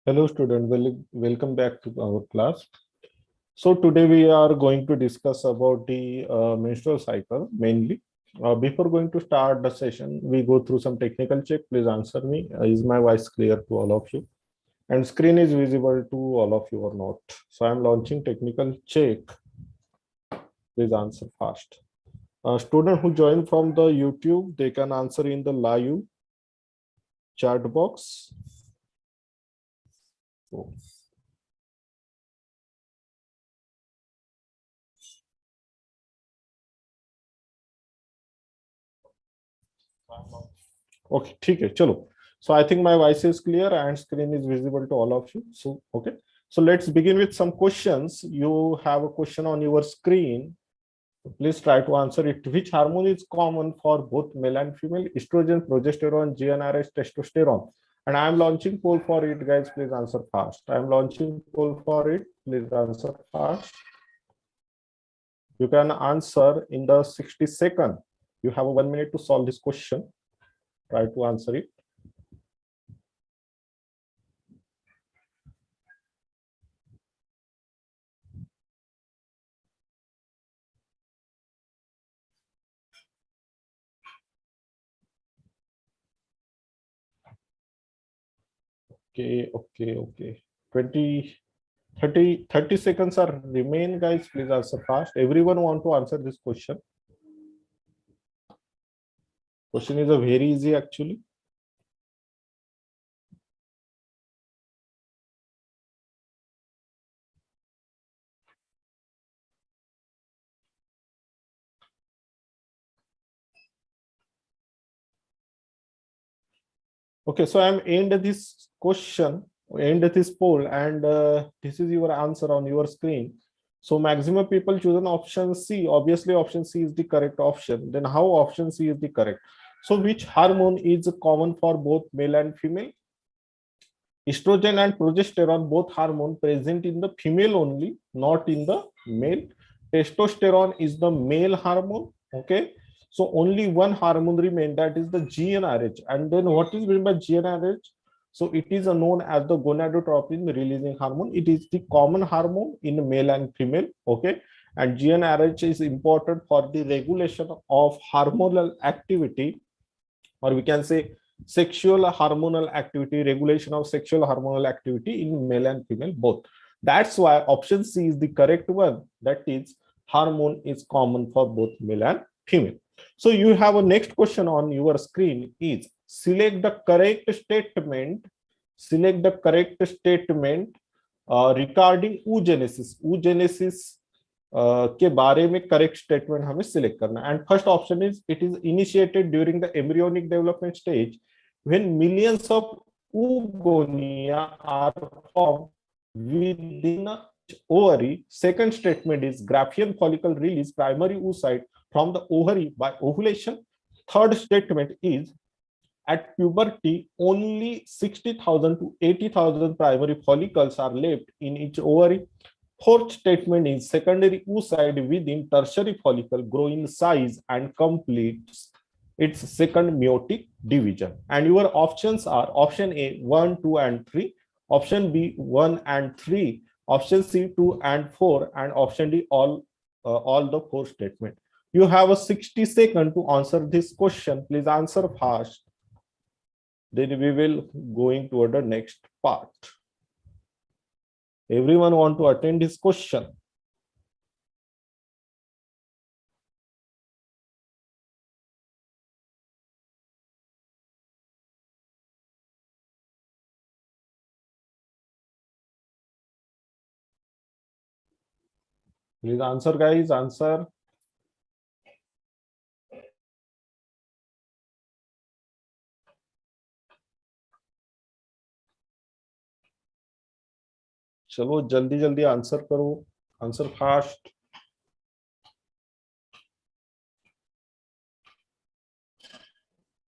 Hello student, welcome back to our class. So today we are going to discuss about the menstrual cycle mainly. Before going to start the session, we go through some technical check. Please answer me. Is my voice clear to all of you? And screen is visible to all of you or not? So I'm launching technical check. Please answer fast. Student who joined from the YouTube, they can answer in the live chat box. Oh. Okay, ठीक है चलो. So I think my voice is clear and screen is visible to all of you. So okay, so let's begin with some questions. You have a question on your screen. Please try to answer it. Which hormone is common for both male and female? Estrogen, progesterone, GnRH, testosterone. And I am launching poll for it, guys. Please answer fast. I am launching poll for it. Please answer fast. You can answer in the 60 seconds. You have 1 minute to solve this question. Try to answer it. Okay. 30 seconds are remain, guys. Please answer fast. Everyone want to answer this question. Question is a very easy actually. Okay, so I'm end this question, end this poll, and this is your answer on your screen. So maximum people chosen option C. Obviously, option C is the correct option. Then how option C is the correct? So which hormone is common for both male and female? Estrogen and progesterone, both hormone present in the female only, not in the male. Testosterone is the male hormone. Okay. So only one hormone remain, that is the GnRH. And then what is meant by GnRH? So it is known as the gonadotropin releasing hormone. It is the common hormone in male and female. Okay. And GnRH is important for the regulation of hormonal activity, or we can say sexual hormonal activity, regulation of sexual hormonal activity in male and female both. That's why option C is the correct one. That is, hormone is common for both male and female. So you have a next question on your screen is select the correct statement. Select the correct statement regarding oogenesis. Oogenesis के बारे में correct statement हमें select करना. And first option is it is initiated during the embryonic development stage when millions of oogonia are formed within a ovary. Second statement is Graafian follicle release primary oocyte from the ovary by ovulation. Third statement is at puberty only 60,000 to 80,000 primary follicles are left in each ovary. Fourth statement is secondary oocyte within tertiary follicle grow in size and completes its second meiotic division. And your options are option A 1, 2, and 3, option B 1 and 3, option C 2 and 4, and option D all the 4 statement. You have a 60 seconds to answer this question. Please answer fast. Then we will going toward the next part. Everyone want to attend this question. Please answer, guys. Answer. चलो जल्दी जल्दी answer करो. Answer fast.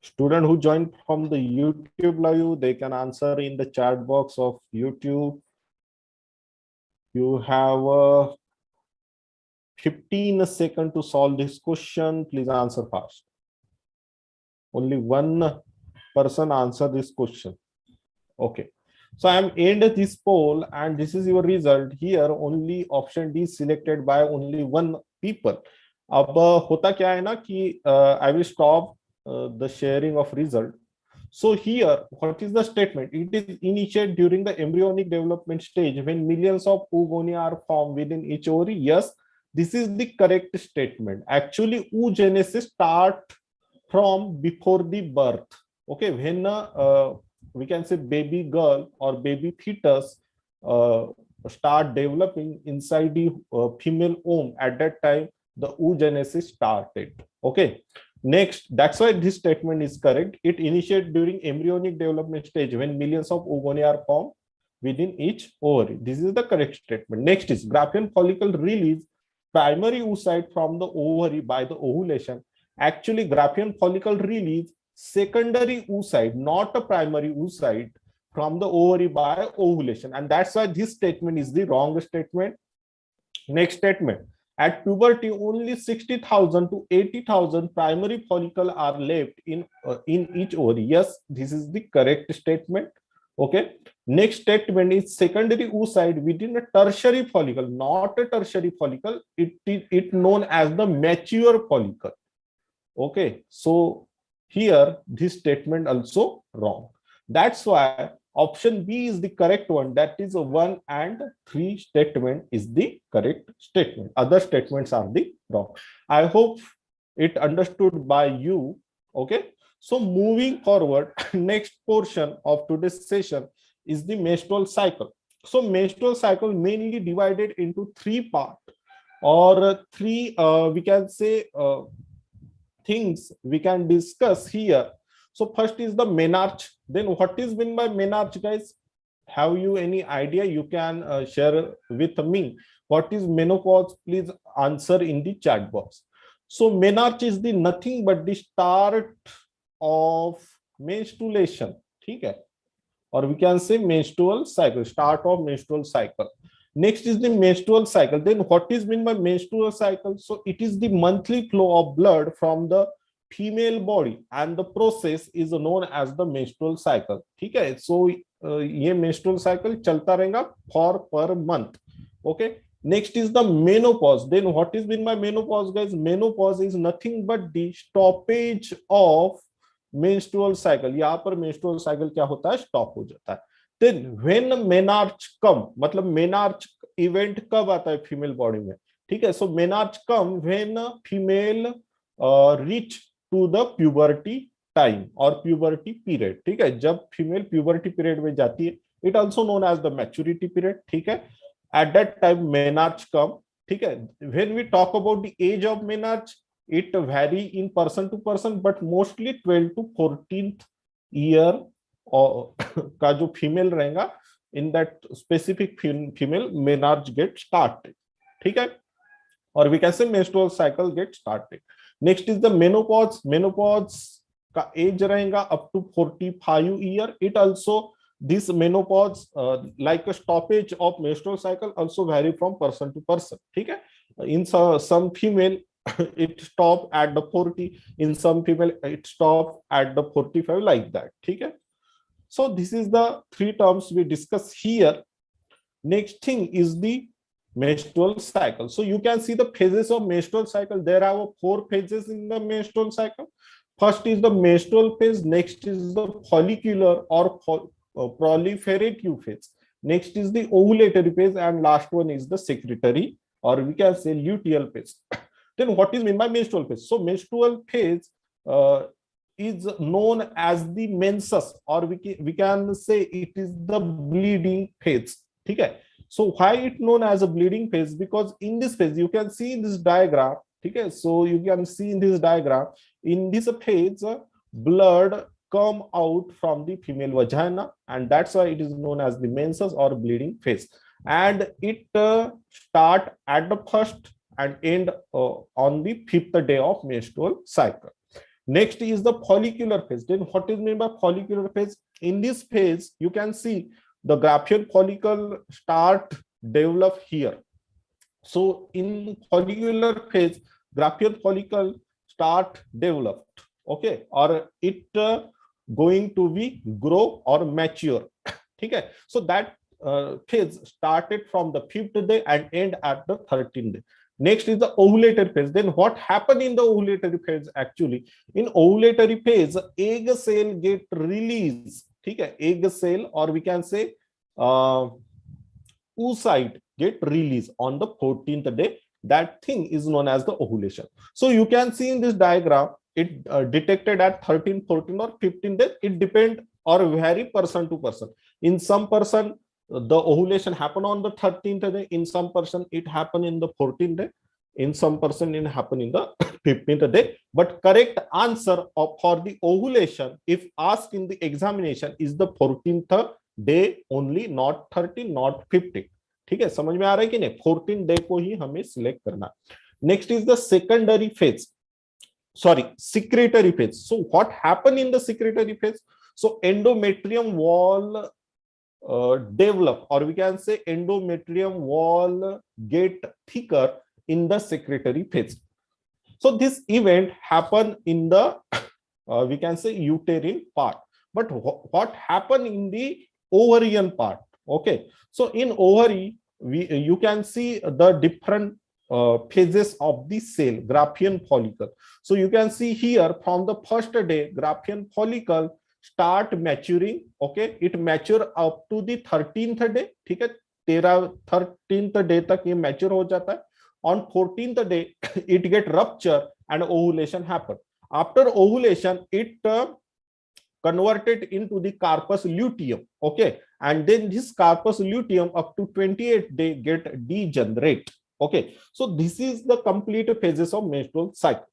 Student who joined from the YouTube live, they can answer in the chat box of YouTube. You have 15 seconds to solve this question. Please answer fast. Only one person answer this question. Okay. So I am end this poll and this is your result. Here only option D is selected by only one people. अब होता क्या है ना कि I will stop the sharing of result. So here, what is the statement? It is initiated during the embryonic development stage when millions of oogonia are formed within each ovary. Yes, this is the correct statement. Actually, oogenesis start from before the birth. Okay, when we can say baby girl or baby fetus uh, start developing inside the female womb, at that time the oogenesis started. Okay, next, that's why this statement is correct. It initiates during embryonic development stage when millions of oogonia are formed within each ovary. This is the correct statement. Next is Graafian follicle release primary oocyte from the ovary by the ovulation. Actually, Graafian follicle release secondary oocyte, not a primary oocyte, from the ovary by ovulation. And that's why this statement is the wrong statement. Next statement. At puberty, only 60,000 to 80,000 primary follicle are left in each ovary. Yes, this is the correct statement. Okay. Next statement is secondary oocyte within a tertiary follicle, not a tertiary follicle. It known as the mature follicle. Okay. So here this statement also wrong. That's why option B is the correct one. That is a 1 and 3 statement is the correct statement. Other statements are the wrong. I hope it understood by you. Okay. So moving forward, next portion of today's session is the menstrual cycle. So menstrual cycle mainly divided into three parts or three, we can say, things we can discuss here. So first is the menarche. Then what is meant by menarche, guys? Have you any idea? You can share with me. What is menopause? Please answer in the chat box. So menarche is the nothing but the start of menstruation. Okay? Or we can say menstrual cycle, start of menstrual cycle. Next is the menstrual cycle. Then what is meant by menstrual cycle? So it is the monthly flow of blood from the female body and the process is known as the menstrual cycle. ठीक है? So ये menstrual cycle चलता रहेगा for per month. Okay. Next is the menopause. Then what is meant by menopause, guys? Menopause is nothing but the stoppage of menstrual cycle. यहाँ पर menstrual cycle क्या होता है? Stop हो जाता है. Then when menarche come, मतलब menarche event कब आता है फीमेल बॉडी में? ठीक है. So menarche come when female reach to the puberty time or puberty period. ठीक है. जब फीमेल puberty period में जाती है, it also known as the maturity period. ठीक है. At that time menarche come. ठीक है. When we talk about the age of menarche, it vary in person to person, but mostly 12 to 14th year और का जो female रहेगा in that specific female menarche get started. ठीक है. और we can say menstrual cycle get started. Next is the menopause. Menopause का age रहेगा up to 45 year. It also this menopause like a stoppage of menstrual cycle also vary from person to person. ठीक है. In some female it stop at the 40, in some female it stop at the 45, like that. ठीक है. So this is the three terms we discuss here. Next thing is the menstrual cycle. So you can see the phases of menstrual cycle. There are 4 phases in the menstrual cycle. First is the menstrual phase. Next is the follicular or proliferative phase. Next is the ovulatory phase, and last one is the secretory or we can say luteal phase. Then what is meant by menstrual phase? So menstrual phase is known as the menses or we can say it is the bleeding phase. Okay. So why it known as a bleeding phase? Because in this phase you can see in this diagram. Okay. So you can see in this diagram, in this phase blood come out from the female vagina, and that's why it is known as the menses or bleeding phase. And it start at the first and end on the 5th day of menstrual cycle. Next is the follicular phase. Then what is meant by follicular phase? In this phase, you can see the Graafian follicle start develop here. So in follicular phase, Graafian follicle start developed. Okay, or it going to be grow or mature. ठीक है. So that phase started from the 5th day and end at the 13th day. Next is the ovulatory phase. Then what happened in the ovulatory phase? Actually, in ovulatory phase, egg cell get released. ठीक है, egg cell or we can say oocyte get released on the 14th day. That thing is known as the ovulation. So you can see in this diagram, it detected at 13, 14 or 15 days. It depend or vary person to person. In some person, the ovulation happen on the 13th day. In some person, it happen in the 14th day. In some person, it happen in the 15th day. But correct answer for the ovulation, if asked in the examination, is the 14th day only, not 13, not 15. ठीक है, समझ में आ रहा है कि नहीं? 14 day को ही हमें सिलेक्ट करना. Next is the secondary phase, sorry, secretory phase. So what happened in the secretory phase? So endometrium wall develop, or we can say endometrium wall get thicker in the secretory phase. So this event happened in the we can say uterine part. But what happened in the ovarian part? Okay, so in ovary you can see the different phases of the cell, Graafian follicle. So you can see here from the first day, Graafian follicle start maturing. Okay, it mature up to the 13th day. ठीक है, 13th day तक ये mature हो जाता है. On 14th day, it get rupture and ovulation happen. After ovulation, it converted into the carpus luteum. Okay, and then this carpus luteum up to 28th day get degenerate. Okay, so this is the complete phases of menstrual cycle.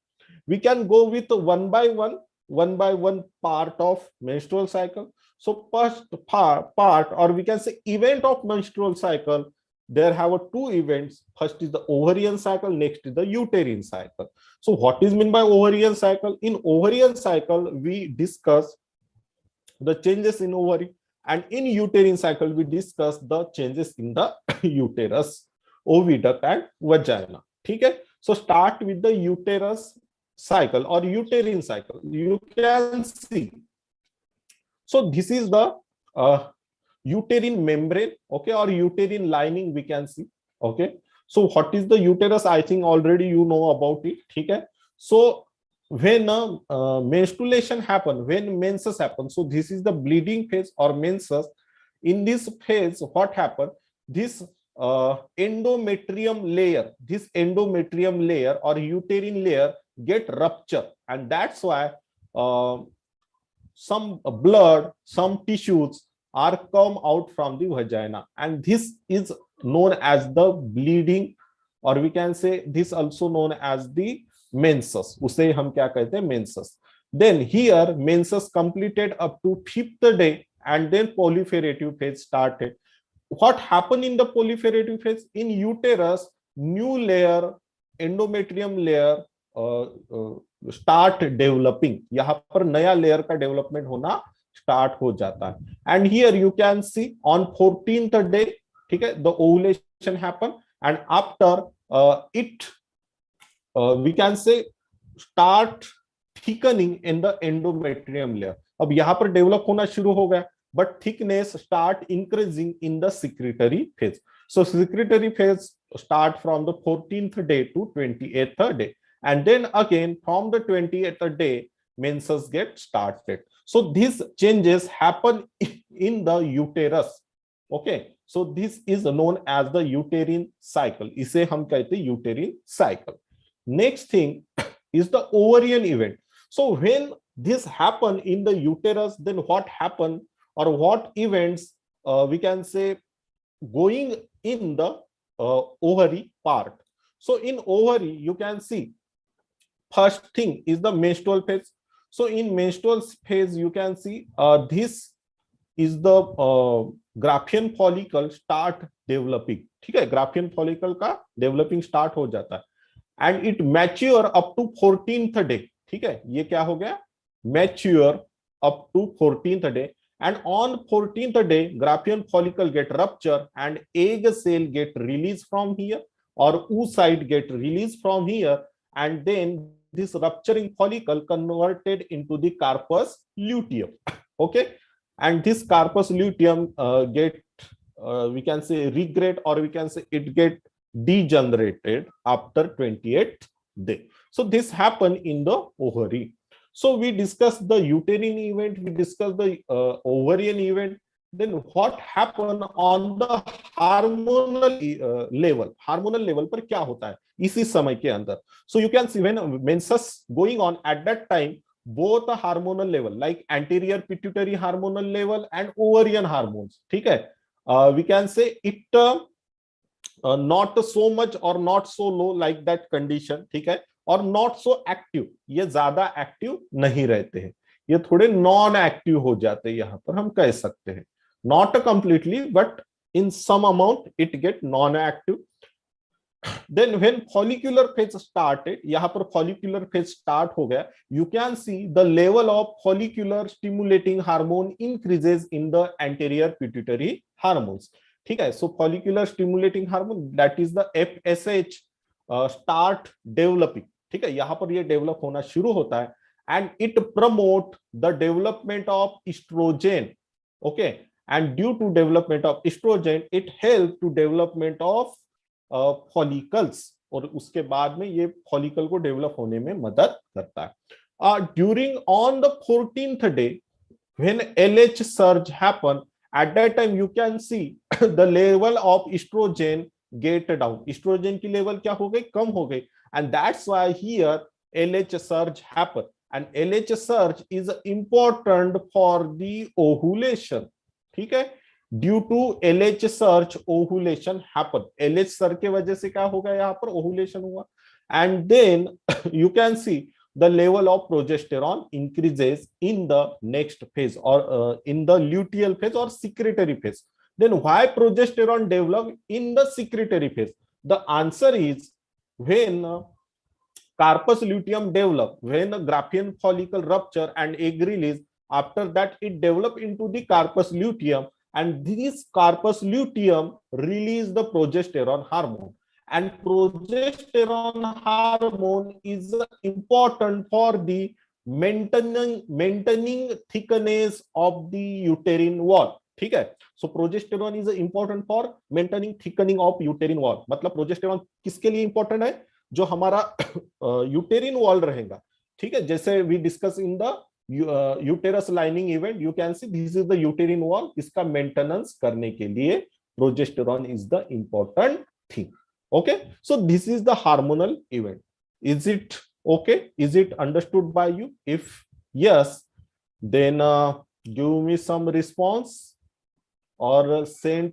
We can go with one by one part of menstrual cycle. So first part or we can say event of menstrual cycle, there have two events. First is the ovarian cycle, next is the uterine cycle. So what is meant by ovarian cycle? In ovarian cycle, we discuss the changes in ovary, and in uterine cycle we discuss the changes in the uterus, oviduct and vagina. ठीक है, so start with the uterus cycle or uterine cycle. You can see, so this is the uterine membrane, okay, or uterine lining we can see. Okay, so what is the uterus? I think already you know about it. ठीक है, so when menstruation happen, when menses happen, so this is the bleeding phase or menses. In this phase, what happen? This endometrium layer or uterine layer get rupture, and that's why some blood, some tissues are come out from the vagina, and this is known as the bleeding, or we can say this also known as the menses. उसे हम क्या कहते हैं? menses. Then here menses completed up to 5th day, and then proliferative phase started. What happened in the proliferative phase? In uterus, new layer, endometrium layer start developing. यहाँ पर नया layer का development होना start हो जाता है. And here you can see on 14th day, ठीक है, the ovulation happen, and after it we can say start thickening in the endometrium layer. अब यहाँ पर develop होना शुरू हो गया, but thickness start increasing in the secretory phase. So secretory phase start from the 14th day to 28th day, and then again from the 28th day menses get started. So these changes happen in the uterus. Okay, so this is known as the uterine cycle. इसे हम कहते हैं uterine cycle. Next thing is the ovarian event. So when this happen in the uterus, then what happen or what events we can say going in the ovary part. So in ovary you can see first thing is the menstrual phase. So in menstrual phase you can see this is the Graafian follicle start developing. ठीक है, Graafian follicle का developing start हो जाता है, and it mature up to 14th day. ठीक है, ये क्या हो गया? Mature up to 14th day, and on 14th day Graafian follicle get rupture and egg cell get released from here, or oocyte get released from here, and then this rupturing follicle converted into the carpus luteum. Okay, and this corpus luteum get we can say regrade, or we can say it get degenerated after 28th day. So this happen in the ovary. So we discussed the uterine event, we discussed the ovarian event. Then what happen on the hormonal level पर क्या होता है इसी समय के अंदर. So you can see when menses going on at that time, both the hormonal level like anterior pituitary hormonal level and ovarian hormones, ठीक है, we can say it not so much or not so low like that condition, ठीक है, और not so active, ये ज्यादा active नहीं रहते हैं, ये थोड़े नॉन एक्टिव हो जाते हैं, यहां पर हम कह सकते हैं not completely but in some amount it get non active. Then when follicular phase started, यहाँ पर follicular phase start हो गया, you can see the level of follicular stimulating hormone increases in the anterior pituitary hormones, ठीक है. So follicular stimulating hormone, that is the FSH, start developing, ठीक है, यहाँ पर ये develop होना शुरू होता है, and it promote the development of estrogen, okay, and due to development of estrogen it help to development of follicles, और उसके बाद में ये फॉलिकल को डेवलप होने में मदद करता है. During on the 14th day when LH surge happen, at that time you can see the level of estrogen get down, estrogen की लेवल क्या हो गई, कम हो गई, and that's why here LH surge happen, and LH surge is important for the ovulation, ठीक है. Due to LH search ovulation happen, LH search के वजह से क्या होगा, यहाँ पर ओव्यूलेशन हुआ, and then you can see the level of progesterone increases in the next phase, और इन द ल्यूटियल फेज और secretory phase. Then why progesterone develop in the secretory phase, the answer is when carpus luteum develop, when a Graafian follicle rupture and egg release, after that it develop into the carpus luteum, and this carpus luteum release the progesterone hormone, and progesterone hormone is important for the maintaining thickness of the uterine wall, ठीक है. So progesterone is important for maintaining thickening of uterine wall, मतलब progesterone किसके लिए important है, जो हमारा यूटेरिन wall रहेगा, ठीक है. जैसे we discuss in the uterus lining event, you can see this is the uterine wall, इसका मेंटेनेंस करने के लिए progesterone is the important thing. Okay, so this is the hormonal event. Is it okay, is it understood by you? If yes, then give me some response or send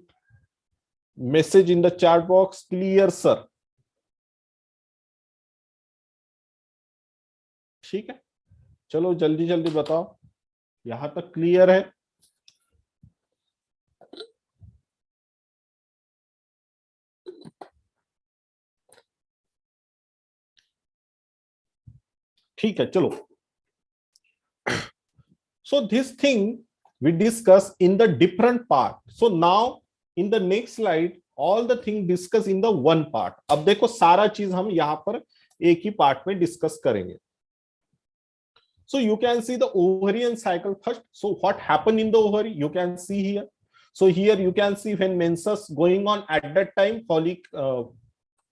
message in the chat box, clear sir. ठीक है, चलो जल्दी जल्दी बताओ, यहां तक clear है? ठीक है, चलो. So this thing we discuss in the different part. So now in the next slide all the thing discuss in the one part. अब देखो सारा चीज हम यहाँ पर एक ही पार्ट में डिस्कस करेंगे. So you can see the ovarian cycle first. So what happened in the ovary? You can see here. So here you can see when menses going on at that time,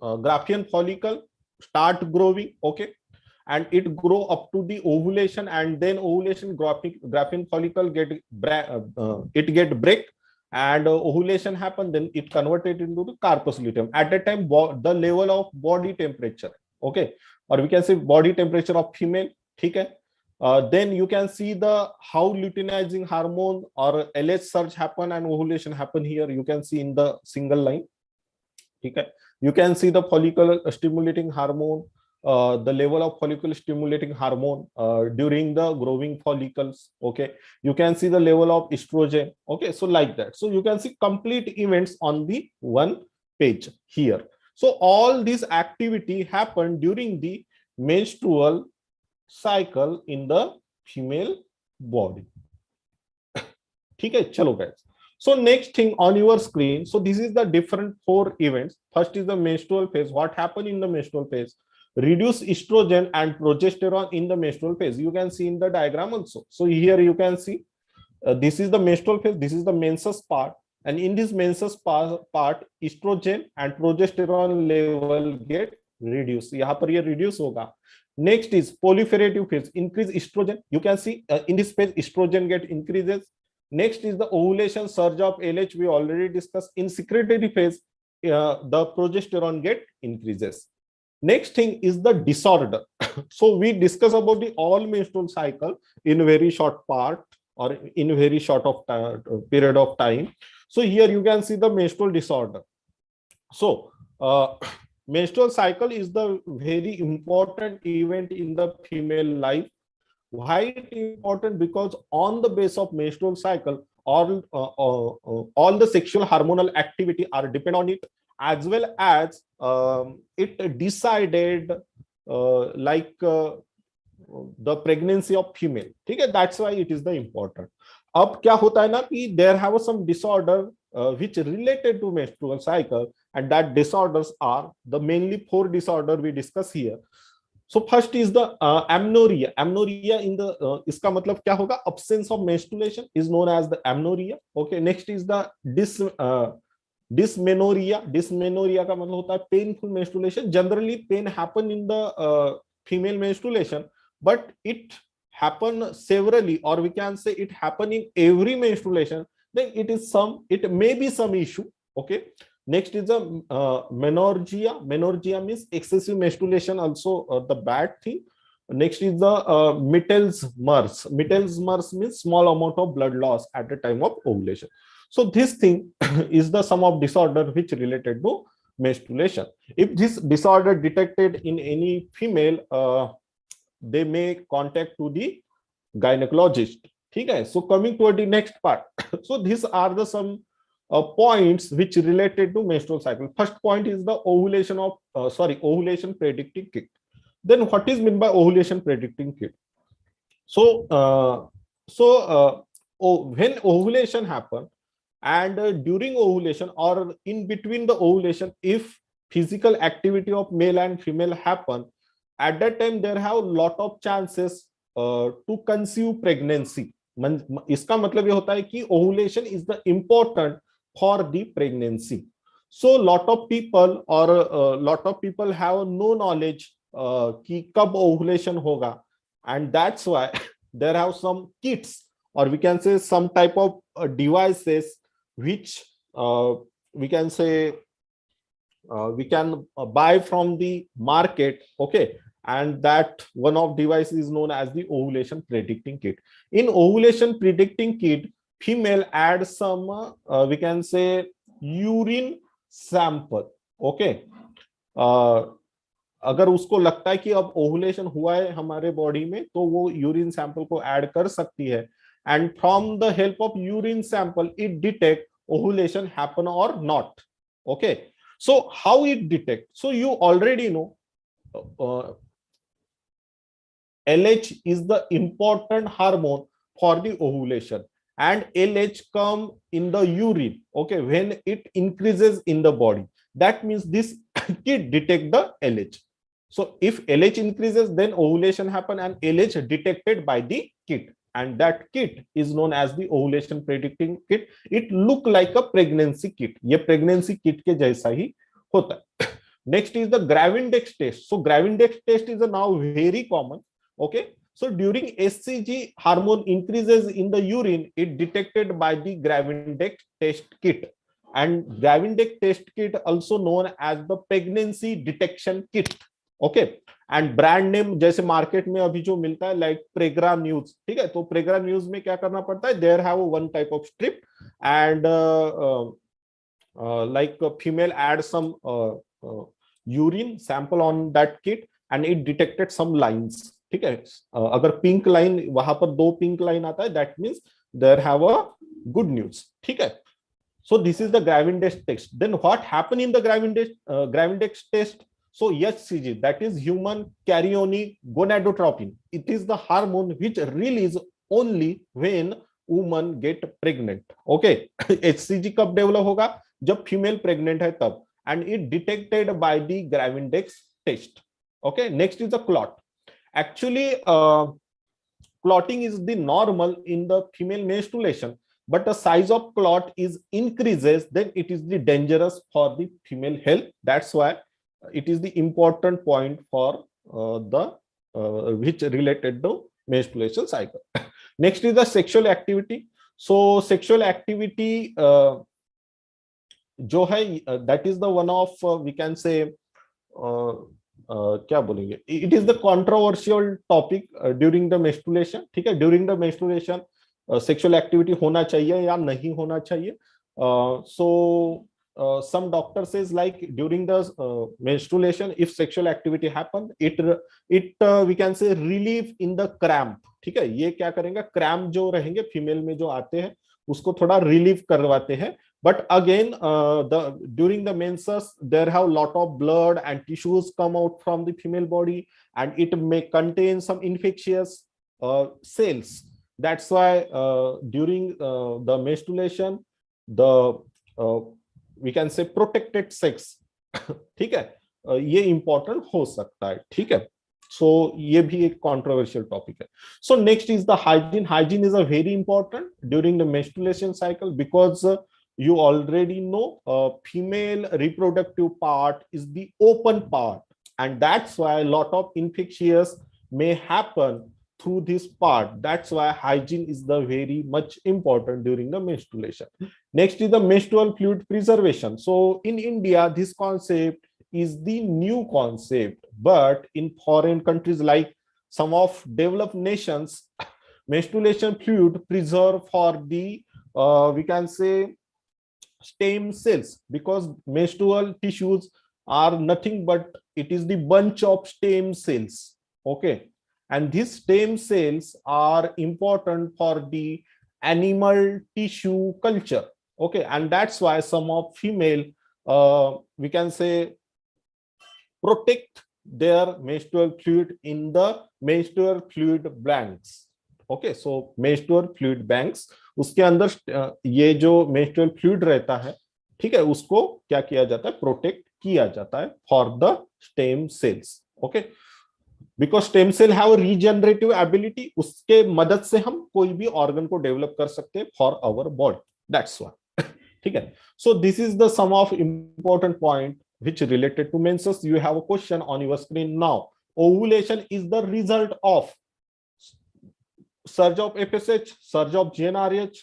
Graafian follicle start growing. Okay. And it grow up to the ovulation, and then ovulation Graafian follicle get break, and ovulation happen, then it converted into the corpus luteum. At that time the level of body temperature, okay, or we can say body temperature of female, ठीक है. Then you can see the how luteinizing hormone or LH surge happen and ovulation happen. Here you can see in the single line, ठीक है. You can see the follicle stimulating hormone, the level of follicle stimulating hormone during the growing follicles. Okay, you can see the level of estrogen. Okay, so like that. So you can see complete events on the one page here. So all this activity happened during the menstrual cycle in the female body. ठीक है, चलो guys. So next thing on your screen, so this is the different 4 events. First is the menstrual phase. What happened in the menstrual phase? Reduce estrogen and progesterone in the menstrual phase. You can see in the diagram also. So here you can see This is the menstrual phase, this is the menses part, and in this menses part estrogen and progesterone level get reduced. यहाँ पर ये reduce होगा. Next is proliferative phase, increase estrogen. You can see in this phase estrogen get increases. Next is the ovulation surge of LH, we already discussed. In secretory phase, the progesterone get increases. Next thing is the disorder. So we discuss about the all menstrual cycle in very short part or in very short of period of time. So here you can see the menstrual disorder. So menstrual cycle is the very important event in the female life. Why it important? Because on the base of menstrual cycle, all the sexual hormonal activity are depend on it, as well as it decided the pregnancy of female. ठीक है, that's why it is the important. अब क्या होता है ना कि there have some disorder which related to menstrual cycle, and that disorders are the mainly 4 disorder we discuss here. So first is the amenorrhea. Amenorrhea in the इसका मतलब क्या होगा? Absence of menstruation is known as the amenorrhea. Okay. Next is the dysmenorrhea. Dysmenorrhea का मतलब होता है painful menstruation. Generally pain happen in the female menstruation, but it happen severally, or we can say it happen in every menstruation. Then it may be some issue. Okay. Next is the menorrhagia. Menorrhagia means excessive menstruation, also the bad thing. Next is the Mittels-Mers. Mittels-Mers means small amount of blood loss at the time of ovulation. So this thing is the sum of disorder which related to menstruation. If this disorder detected in any female, they may contact to the gynecologist. Okay, so coming to the next part. So these are the some points which related to menstrual cycle. First point is the ovulation of ovulation predicting kit. Then what is meant by ovulation predicting kit? So when ovulation happen, and during ovulation or in between the ovulation, if physical activity of male and female happen, at that time there have lot of chances to conceive pregnancy. इसका मतलब ये होता है कि ovulation is the important for the pregnancy. So lot of people have no knowledge कि कब ovulation होगा, and that's why there have some kits, or we can say some type of devices which we can say we can buy from the market. Okay, and that one of device is known as the ovulation predicting kit. In ovulation predicting kit, female add some we can say urine sample. Okay, अगर उसको लगता है कि अब ovulation हुआ है हमारे body में, तो वो यूरिन सैंपल को ऐड कर सकती है, and from the help of urine sample it detect ovulation happen और not. Okay, so how it detect? So you already know LH is the important hormone for the ovulation, and LH come in the urine. Okay, when it increases in the body, that means this kit detect the LH. So if LH increases, then ovulation happen, and LH detected by the kit, and that kit is known as the ovulation predicting kit. It look like a pregnancy kit. ये pregnancy kit के जैसा ही होता है. Next is the Gravindex test. So Gravindex test is now very common. Okay, so during SCG, hormone increases in the urine, it detected by the Gravindex test kit, and Gravindex test kit also known as the pregnancy detection kit. Okay, and brand name जैसे market में अभी जो मिलता है like प्रेग्रा news. ठीक है, तो प्रेग्रा news में क्या करना पड़ता है? There have one type of strip, and like female add some urine sample on that kit, and it detected some lines. ठीक है, अगर पिंक लाइन वहां पर 2 पिंक लाइन आता है, that means there have a good news. ठीक है, so this is the Gravindex test. Then what happen in the Gravindex test? So HCG, that is human chorionic gonadotropin. It is the hormone which release only when woman get pregnant. Okay, HCG कब develop होगा? जब female pregnant है तब, and it detected by the Gravindex test. Okay, next is the clot. Actually clotting is the normal in the female menstruation, but the size of clot is increases, then it is the dangerous for the female health. That's why it is the important point for the which related to menstruation cycle. Next is the sexual activity. So sexual activity जो है that is the one of we can say क्या बोलेंगे, it is the controversial topic during the menstruation. ठीक है, during the menstruation sexual activity होना चाहिए या नहीं होना चाहिए. So some doctor says like during the menstruation if sexual activity happen, it we can say relief in the cramp. ठीक है, ये क्या करेंगे, क्रैम्प जो रहेंगे फीमेल में जो आते हैं उसको थोड़ा रिलीव करवाते हैं. But again, during the menses, there have lot of blood and tissues come out from the female body, and it may contain some infectious cells. That's why during the menstruation, the we can say protected sex, ठीक है, ये important हो सकता है. ठीक है, so ये भी एक controversial topic है. So next is the hygiene. Hygiene is a very important during the menstruation cycle because you already know female reproductive part is the open part, and that's why a lot of infectious may happen through this part. That's why hygiene is the very much important during the menstruation. Next is the menstrual fluid preservation. So in India, this concept is the new concept, but in foreign countries like some of developed nations, menstruation fluid preserved for the we can say stem cells, because menstrual tissues are nothing but it is the bunch of stem cells. Okay, and these stem cells are important for the animal tissue culture. Okay, and that's why some of female we can say protect their menstrual fluid in the menstrual fluid banks. Okay, so menstrual fluid banks, उसके अंदर ये जो menstrual fluid रहता है, ठीक है, उसको क्या किया जाता है, प्रोटेक्ट किया जाता है for the stem cells. Okay, because stem cell have regenerative ability, उसके मदद से हम कोई भी ऑर्गन को डेवलप कर सकते हैं for our body. That's why. ठीक है, so this is the some of important point which related to menses. You have a question on your screen now. Ovulation is the result of surge of FSH, surge of GnRH,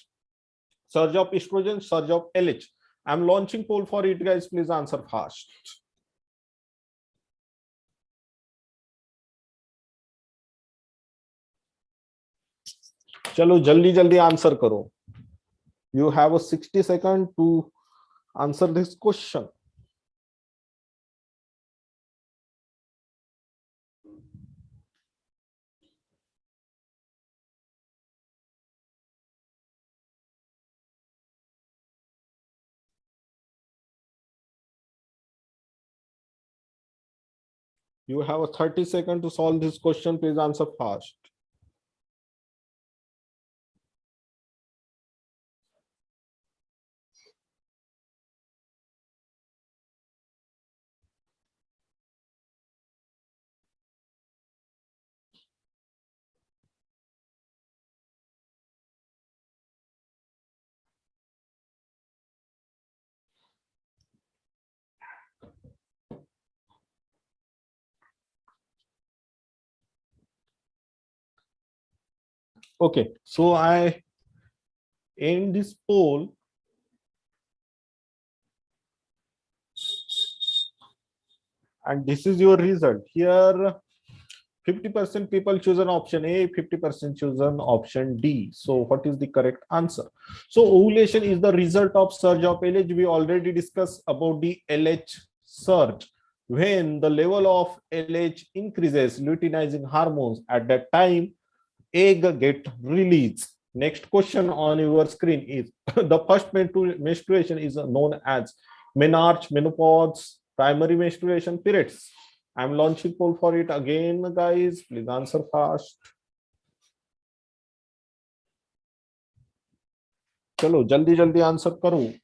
surge of estrogen, surge of LH. I'm launching poll for it, guys. Please answer fast. चलो जल्दी जल्दी answer करो. You have a 60 seconds to answer this question. You have a 30 seconds to solve this question. Please answer fast. Okay, so I end this poll. And this is your result. Here, 50% people choose an option A, 50% choose an option D. So what is the correct answer? So ovulation is the result of surge of LH. We already discussed about the LH surge. When the level of LH increases, luteinizing hormones, at that time, egg get released. Next question on your screen is the first menstruation is known as menarche, menopause, primary menstruation, periods. I'm launching poll for it again, guys. Please answer fast. चलो जल्दी जल्दी answer करो.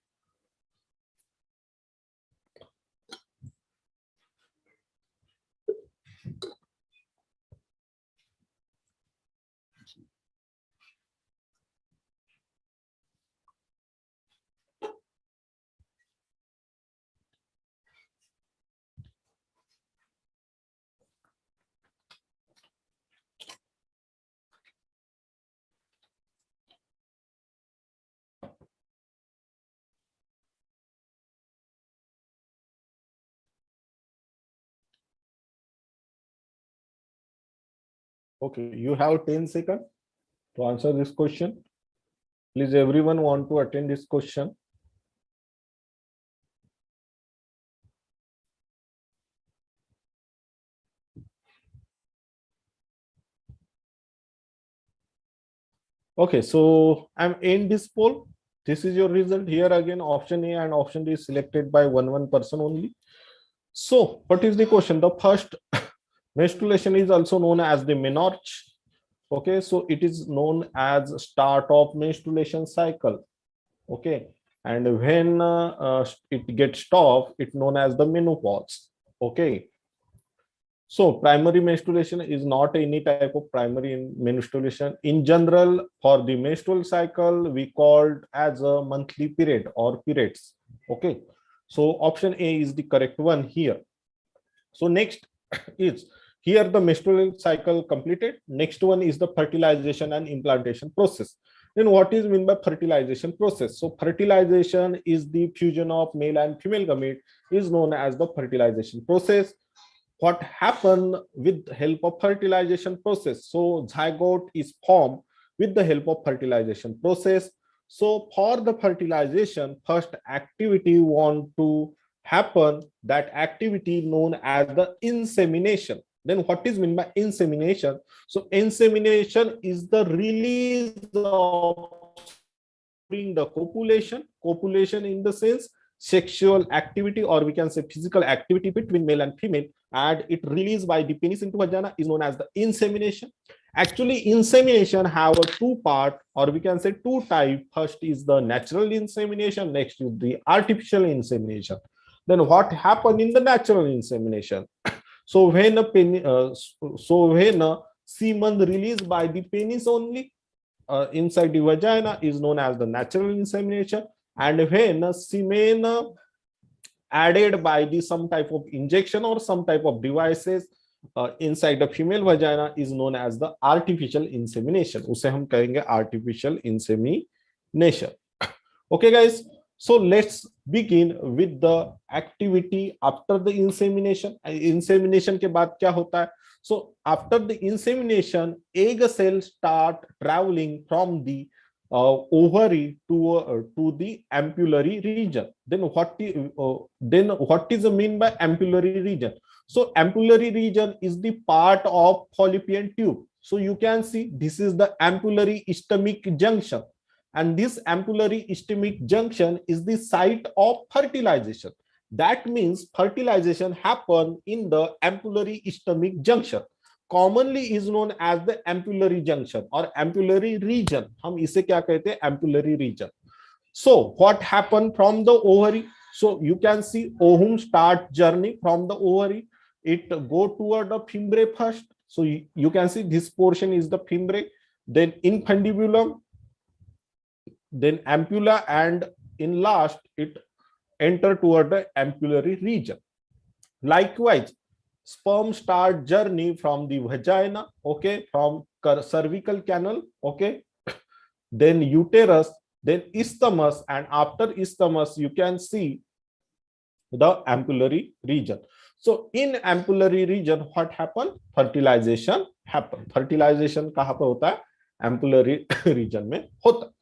Okay, you have 10 seconds to answer this question. Please, everyone want to attend this question. Okay, so I'm in this poll. This is your result. Here again, option A and option D is selected by one person only. So, what is the question? The first menstruation is also known as the menarche. Okay, so it is known as start of menstruation cycle. Okay, and when it gets stopped, it's known as the menopause. Okay, so primary menstruation is not any type of primary menstruation. In general, for the menstrual cycle, we called as a monthly period or periods. Okay, so option A is the correct one here. So next is here the menstrual cycle completed. Next one is the fertilization and implantation process. Then what is meant by fertilization process? So fertilization is the fusion of male and female gamete is known as the fertilization process. What happen with the help of fertilization process? So zygote is formed with the help of fertilization process. So for the fertilization, first activity want to happen, that activity known as the insemination. Then what is meant by insemination? So insemination is the release of during the copulation in the sense sexual activity, or we can say physical activity between male and female, and it released by the penis into vagina is known as the insemination. Actually, insemination have a two part, or we can say two type. First is the natural insemination, next is the artificial insemination. Then what happened in the natural insemination? So when a semen released by the penis only inside the vagina is known as the natural insemination, and when semen added by the some type of injection or some type of devices inside the female vagina is known as the artificial insemination. उसे हम कहेंगे artificial insemination. Okay, guys. So let's begin with the activity after the insemination. Insemination के बाद क्या होता है? So after the insemination, egg cells start traveling from the ovary to the ampullary region. Then what is the mean by ampullary region? So ampullary region is the part of fallopian tube. So you can see this is the ampullary ischemic junction, and this ampullary ischemic junction is the site of fertilization. That means fertilization happen in the ampullary ischemic junction. Commonly is known as the ampullary junction or ampullary region. हम इसे क्या कहते हैं? Ampullary region. So what happened from the ovary? So you can see ovum start journey from the ovary. It go toward the fimbriae first. So you can see this portion is the fimbriae, then infundibulum, then ampulla, and in last it enter toward the ampullary region. Likewise, sperm start journey from the vagina, okay, from cervical canal, okay, then uterus, then isthmus, and after isthmus you can see the ampullary region. So in ampullary region what happen? Fertilization happen. Fertilization कहाँ पे होता है? Ampullary region में होता.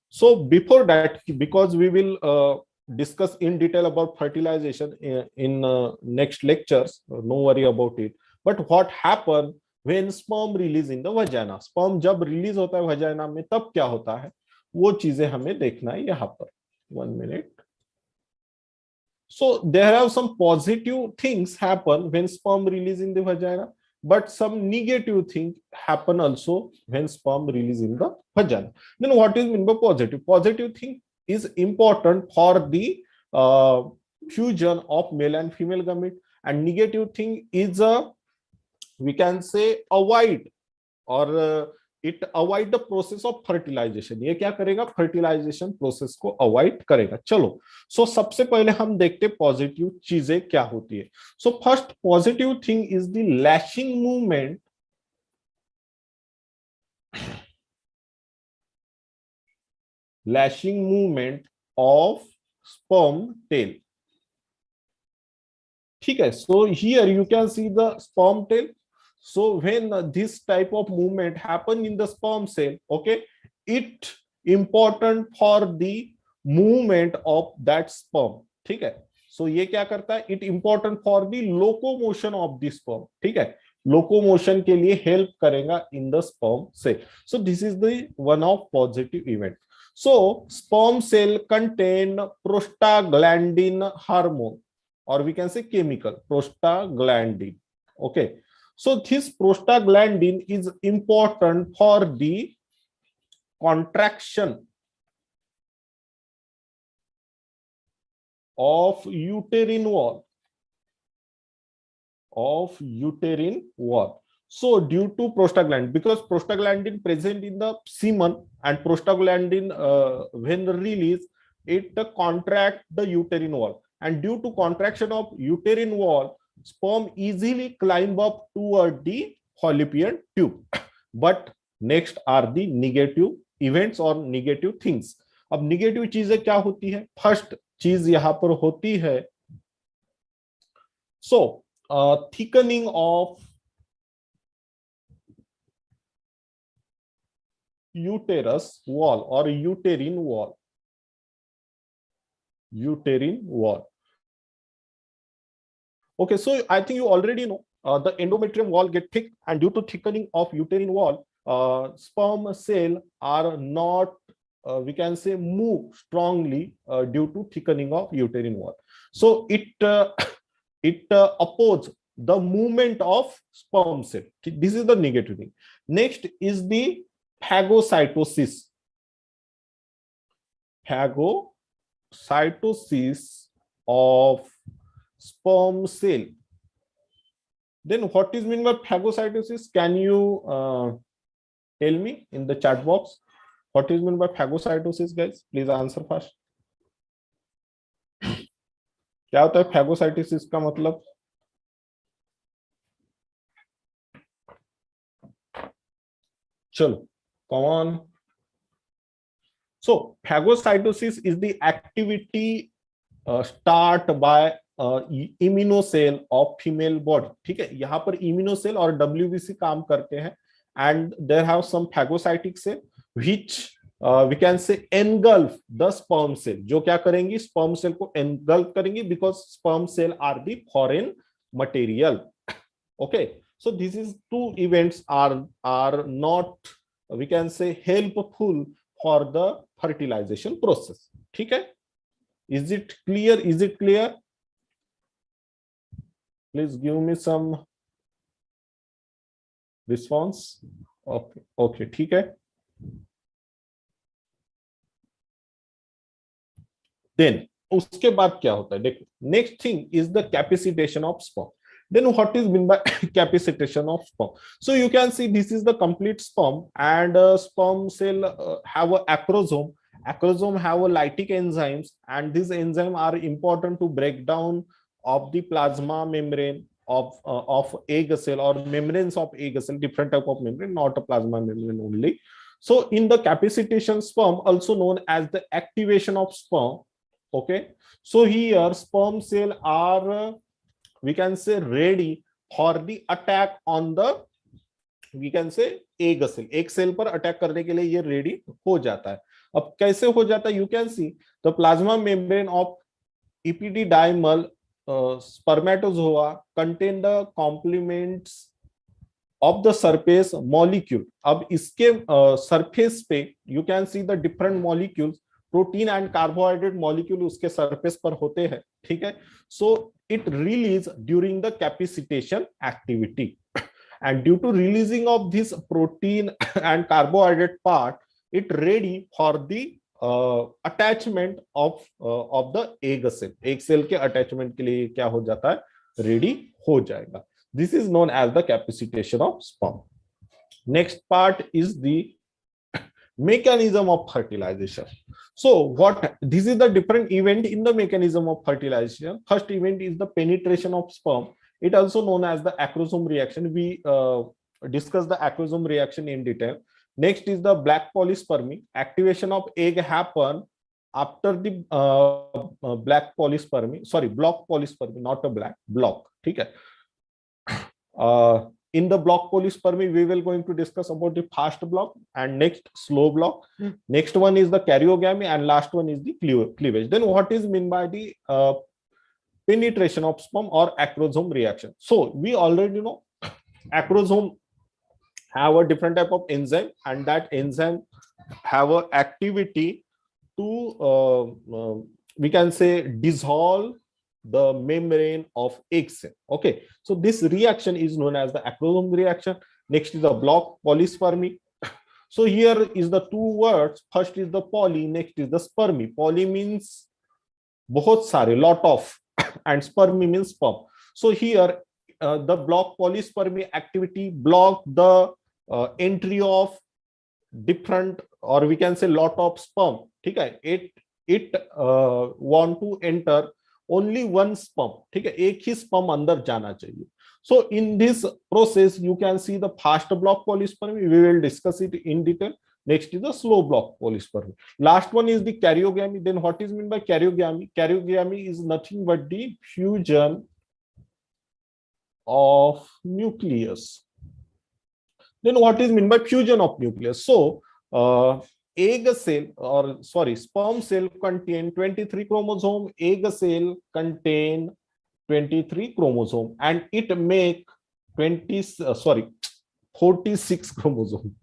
So before that, because we will discuss in detail about fertilization in next lectures, no worry about it. But what happen when sperm release in the vagina? Sperm जब release होता है vagina में तब क्या होता है? वो चीजें हमें देखना है यहाँ पर. 1 minute. So there are some positive things happen when sperm release in the vagina, but some negative things happen also when sperm release in the vagina. Then what is mean by positive? Positive thing is important for the fusion of male and female gamete, and negative thing is we can say avoid or it avoid the process of fertilization. ये क्या करेगा? Fertilization process को avoid करेगा. चलो, so सबसे पहले हम देखते पॉजिटिव चीजें क्या होती है. So first positive thing is the lashing movement. Lashing movement of sperm tail. ठीक है. So here you can see the sperm tail. So when this type of movement happen in the sperm cell, okay, it important for the movement of that sperm, ठीक है. So ये क्या करता है, it important for the locomotion of the sperm, ठीक है, locomotion के लिए help करेगा in the sperm cell. So this is the one of positive event. So sperm cell contain prostaglandin hormone, or we can say chemical prostaglandin, okay. So this prostaglandin is important for the contraction of uterine wall, So due to prostaglandin, because prostaglandin present in the semen, and prostaglandin when released, it contract the uterine wall, and due to contraction of uterine wall, sperm easily climb up toward the fallopian tube. But next are the negative events or negative things. अब negative चीजें क्या होती है, first चीज यहां पर होती है, so thickening of uterus wall or uterine wall. Okay, so I think you already know the endometrium wall get thick, and due to thickening of uterine wall, sperm cell are not we can say move strongly due to thickening of uterine wall. So it oppose the movement of sperm cell. This is the negative thing. Next is the phagocytosis. Phagocytosis of sperm cell. Then what is meant by phagocytosis? Can you tell me in the chat box what is meant by phagocytosis, guys? Please answer first. क्या होता है phagocytosis का मतलब? चलो, come on. So phagocytosis is the activity start by immunocell of female body. ठीक है, यहाँ पर immunocell और WBC काम करते हैं, and there have some phagocytic cell which we can say engulf the sperm cell. जो क्या करेंगी, sperm cell को engulf करेंगी, because sperm cell are the foreign material. Okay, so this is two events are not we can say helpful for the fertilization process. ठीक है, is it clear? Please give me some response. Okay, ठीक है. Then उसके बाद क्या होता है, देखो, next thing is the capacitation of sperm. Then what is meant by capacitation of sperm? So you can see this is the complete sperm, and sperm cell have a acrosome. Acrosome have a lytic enzymes, and these enzymes are important to break down of the plasma membrane of egg cell, or membranes of egg cell, different type of membrane, not a plasma membrane only. So in the capacitation sperm, also known as the activation of sperm. Okay, so here sperm cell are we can say ready for the attack on the we can say egg cell. Egg cell पर attack करने के लिए ये ready हो जाता है. अब कैसे हो जाता है, you can see the plasma membrane of epididymal spermatozoa contain the complements of the surface molecule. अब इसके surface पे you can see the different molecules, protein and carbohydrate molecule उसके सरफेस पर होते हैं. ठीक है, so it release during the capacitation activity, and due to releasing of this protein and carbohydrate part, it ready for the attachment of the egg cell. Egg cell के attachment के लिए क्या हो जाता है, रेडी हो जाएगा. This is known as the capacitation of sperm. Next part is the mechanism of fertilization. So this is the different event in the mechanism of fertilization. First event is the penetration of sperm. It also known as the acrosome reaction. We discussed the acrosome reaction in detail. Next is the black polyspermy. Activation of egg happen after the black polyspermy. Sorry, block polyspermy, not a black, block. ठीक है. in the block polyspermy we will going to discuss about the fast block and next slow block. Next one is the karyogamy and last one is the cleavage. Then what is meant by the penetration of sperm or acrosome reaction? So we already know acrosome have a different type of enzyme, and that enzyme have a activity to we can say dissolve the membrane of egg cell. Okay, so this reaction is known as the acrosome reaction. Next is the block polyspermy. So here is the two words. First is the poly, next is the spermy. Poly means बहुत सारे, lot of, and spermy means sperm. So here the block polyspermy activity block the entry of different, or we can say lot of sperm. ठीक है, it want to enter only one sperm. ठीक है, एक ही sperm अंदर जाना चाहिए. So in this process you can see the fast block polyspermy. We will discuss it in detail. Next is the slow block polyspermy. Last one is the karyogamy. Then what is meant by karyogamy? Karyogamy is nothing but the fusion of nucleus. Then what is meant by fusion of nucleus? So egg cell, or sorry, sperm cell contain 23 chromosome, egg cell contain 23 chromosome, and it make 46 chromosome.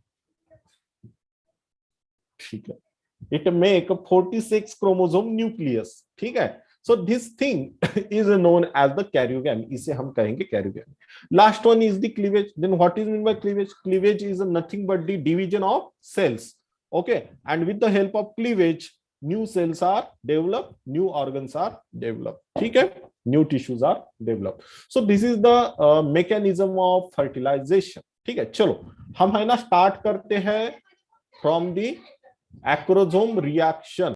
It make 46 chromosome nucleus. ठीक है, so this thing is known as the karyogamy. इसे हम कहेंगे karyogamy. Last one is the cleavage. Then what is meant by cleavage? Cleavage is nothing but the division of cells. Okay, and with the help of cleavage, new cells are developed, new organs are developed. ठीक है, new tissues are developed. So this is the mechanism of fertilization. ठीक है, चलो हम है ना start करते हैं from the acrosome reaction.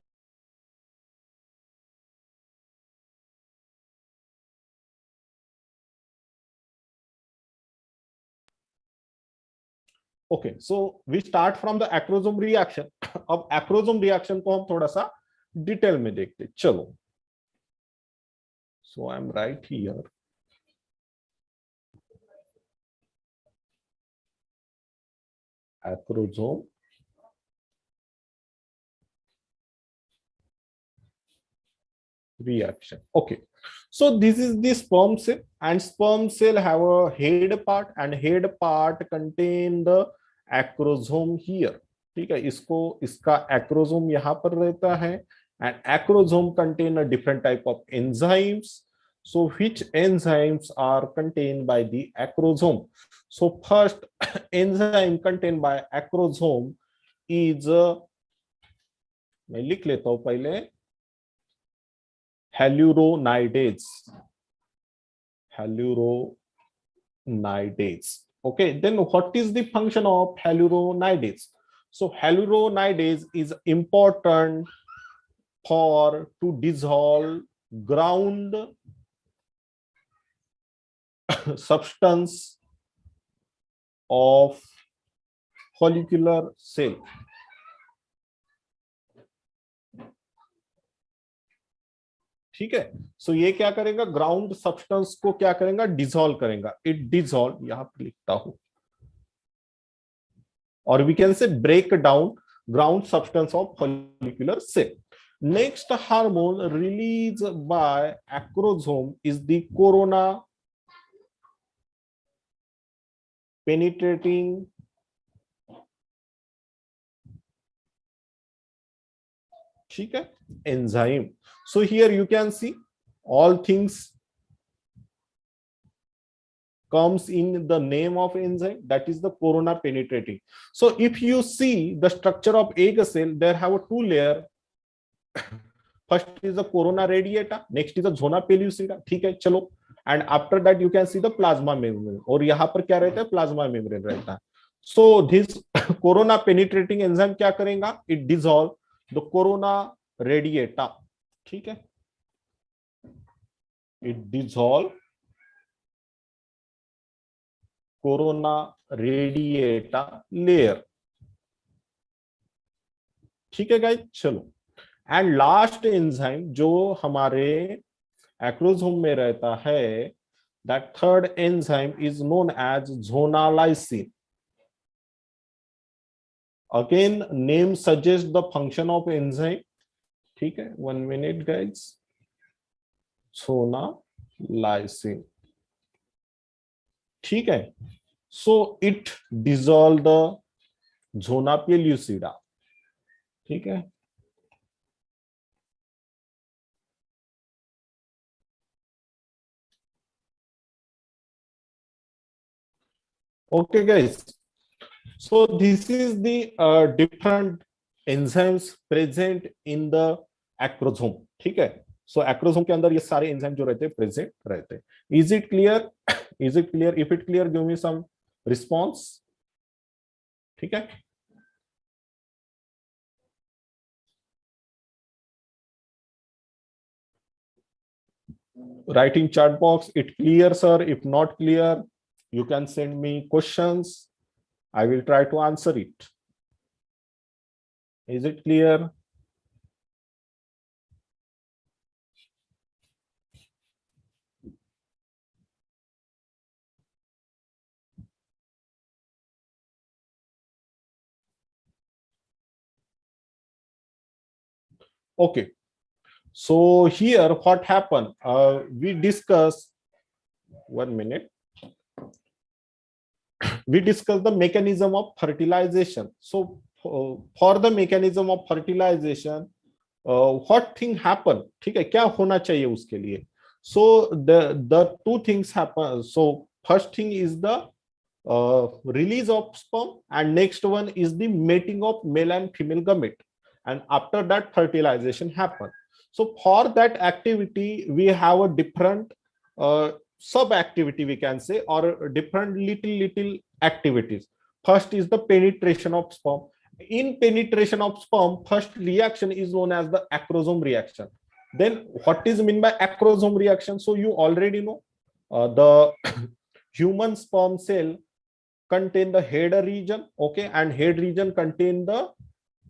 Okay, so we start from the acrosome reaction. अब acrosome reaction को हम थोड़ा सा डिटेल में देखते. चलो, so I am right here. Acrosome reaction. Okay, so this is the sperm cell, and sperm cell have a head part, and head part contain the acrosome here. ठीक है, इसको इसका acrosome यहाँ पर रहता है, and acrosome contain a different type of enzymes. So which enzymes are contained by the acrosome? So first enzyme contained by acrosome is मैं लिख लेता हूं पहले, hyaluronidase. Okay, then what is the function of hyaluronidase? So hyaluronidase is important for to dissolve ground substance of follicular cell. ठीक है, सो ये क्या करेगा, ग्राउंड सब्सटेंस को क्या करेगा, डिसॉल्व करेगा. इट डिसॉल्व, यहां पर लिखता हूं, और we can say break down ground substance of follicular cell. Next hormone release by acrosome is the corona penetrating ठीक है enzyme. So here you can see all things comes in the name of enzyme, that is the corona penetrating. So if you see the structure of egg cell, there have a two layer. First is the corona radiata, next is the zona pellucida. ठीक है, चलो, and after that you can see the plasma membrane, और यहाँ पर क्या रहता है, plasma membrane रहता है. So this corona penetrating enzyme क्या करेगा, it dissolve the corona radiata. ठीक है, it dissolve corona radiata layer. ठीक है गाइस, चलो, एंड लास्ट एंजाइम जो हमारे एक्रोसोम में रहता है, That third enzyme is known as zona lysine. Again, name suggests the function of enzyme. ठीक है, 1 minute guys. zona lysine. ठीक है, so it dissolve the zona pellucida. ठीक है, okay guys, so this is the different enzymes present in the acrosome. ठीक है, so acrosome के अंदर ये सारे enzyme जो रहते हैं present रहते हैं. Is it clear? Is it clear? If it clear, give me some response. ठीक है, write in chat box it clear sir. If not clear, you can send me questions. I will try to answer it. Is it clear? Okay, so here what happened, we discussed, 1 minute, we discussed the mechanism of fertilization. So for the mechanism of fertilization, what thing happen, ठीक है, क्या होना चाहिए उसके लिए. So the two things happen. So first thing is the release of sperm, and next one is the mating of male and female gamete, and after that fertilization happen. So for that activity we have a different sub activity, we can say, or different little activities. First is the penetration of sperm. In penetration of sperm, first reaction is known as the acrosome reaction. Then what is meant by acrosome reaction? So you already know, the human sperm cell contain the head region, okay, and head region contain the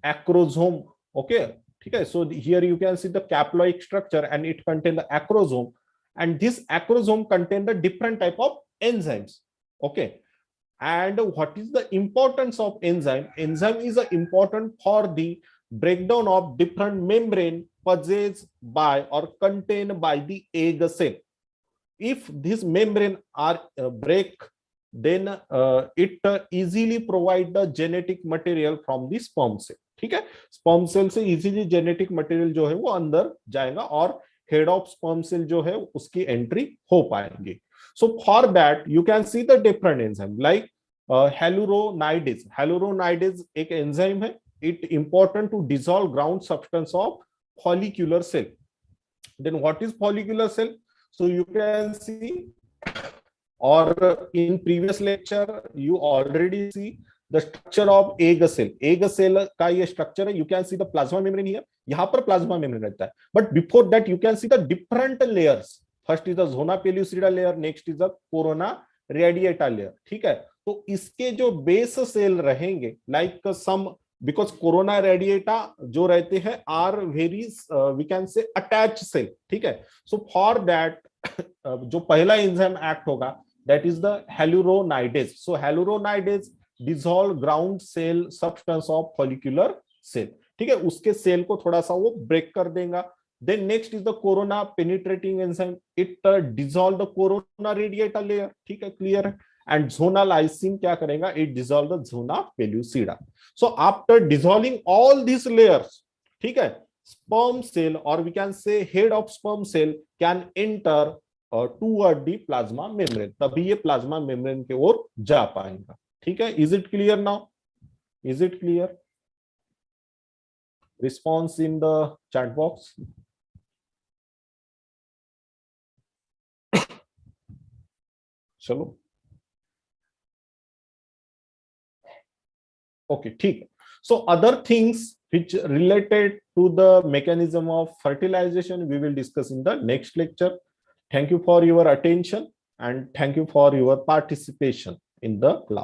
acrosome, okay. Okay, so here you can see the caploid structure and it contain the acrosome, and this acrosome contain the different type of enzymes, okay. And what is the importance of enzyme? Enzyme is important for the breakdown of different membrane possessed by or contained by the egg cell. If this membrane are break, then it easily provide the genetic material from the sperm cell. ठीक है, sperm cell से easily genetic material जो है वो अंदर जाएगा और head of sperm cell जो है उसकी एंट्री हो पाएंगी. So for that you can see the different enzyme like hyaluronidase. Hyaluronidase एक एंजाइम है. It important to dissolve ground substance of follicular cell. Then what is follicular cell? So you can see, और in previous lecture you already see the structure of egg cell. Egg cell का ये structure है. You can see the plasma membrane here. यहाँ पर plasma membrane रहता है. But before that you can see the different layers. First is the zona pellucida layer. Next is the corona radiata layer. ठीक है, तो इसके जो base cell रहेंगे like some, because corona radiata जो रहते हैं are very we can say attached cell. ठीक है, so for that जो पहला enzyme act होगा that is the hyaluronidase. So hyaluronidase dissolve ground cell substance of follicular cell. ठीक है, उसके सेल को थोड़ा सा वो ब्रेक कर देगा. Then next is the corona penetrating enzyme. It dissolve the corona radiata layer. ठीक है, क्लियर है. एंड झोना लाइसिन क्या करेगा? It dissolve the zona pellucida. So after dissolving all this layers, ठीक है, स्पर्म सेल और we can say head of sperm cell can enter toward the plasma membrane. तभी ये प्लाज्मा मेम्ब्रेन की ओर जा पाएगा. ठीक है, is it clear now? Is it clear? Response in the chat box. चलो, ओके, ठीक है. So other things which related to the mechanism of fertilization we will discuss in the next lecture. Thank you for your attention and thank you for your participation in the class.